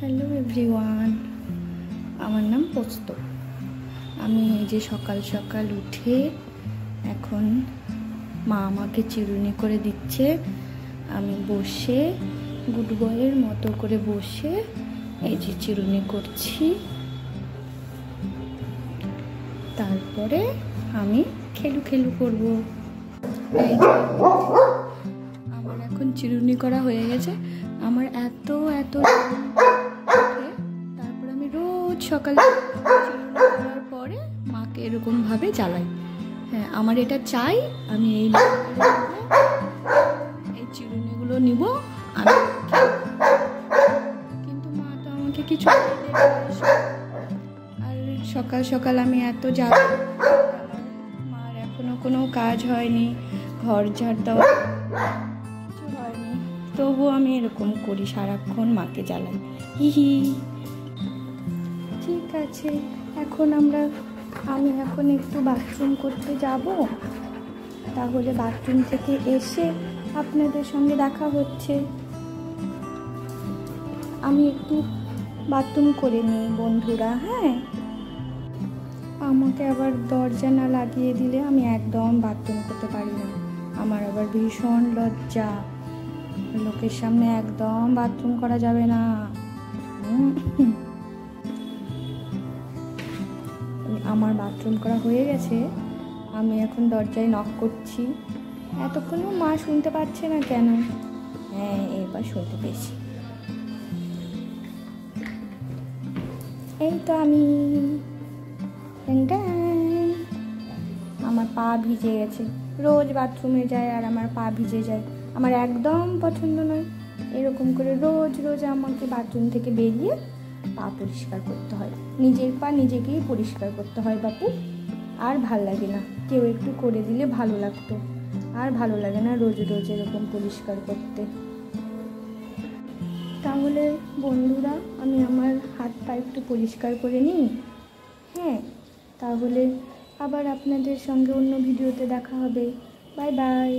Hello everyone, আমার নাম পোস্ত। আমি এই যে সকাল সকাল উঠে এখন মা আমাকে চিরুনি করে দিচ্ছে। আমি বসে গুড বয়ের মতো করে বসে এই যে চিরুনি করছি। তারপরে আমি খেলু খেলু করব। এই যে আমার এখন চিরুনি করা হয়ে গেছে। আমার এত তারপর আমি রোজ সকালে চিরুনি করার পরে মাকে এরকমভাবে জ্বালাই। হ্যাঁ, আমার এটা চাই। আমি এই চিরুনিগুলো নিব আমি, কিন্তু মা তো আমাকে কিছু আর সকাল সকাল আমি এত জ্বালাই। মার এখনো কোনো কাজ হয়নি, ঘর ঝাড় দেওয়া কিছু হয়নি, তবুও আমি এরকম করি, সারাক্ষণ মাকে জ্বালাই। হিহি। ঠিক আছে, আমি এখন একটু বাথরুম করতে যাব। তাহলে বাথরুম থেকে এসে আপনাদের সঙ্গে দেখা হচ্ছে। আমি একটু বাথরুম করে নিই বন্ধুরা। হ্যাঁ, আমাকে আবার দরজা না লাগিয়ে দিলে আমি একদম বাথরুম করতে পারি না। আমার আবার ভীষণ লজ্জা, লোকের সামনে একদম বাথরুম করা যাবে না। আমার বাথরুম করা হয়ে গেছে। আমি এখন দরজায় নক করছি। এতক্ষণও মা শুনতে পাচ্ছে না কেন? হ্যাঁ, এবার শুনতে পেয়েছি। এই তো আমি। আমার পা ভিজে গেছে। রোজ বাথরুমে যায় আর আমার পা ভিজে যায়। আমার একদম পছন্দ নয়। এরকম করে রোজ রোজ আমাকে বাথরুম থেকে বেরিয়ে পা পরিষ্কার করতে হয়। নিজের পা নিজেকেই পরিষ্কার করতে হয় বাপু। আর ভাল লাগে না, কেউ একটু করে দিলে ভালো লাগতো। আর ভালো লাগে না রোজ রোজ এরকম পরিষ্কার করতে। তাহলে বন্ধুরা, আমি আমার হাত পা একটু পরিষ্কার করে নিই। হ্যাঁ, তাহলে আবার আপনাদের সঙ্গে অন্য ভিডিওতে দেখা হবে। Bye bye.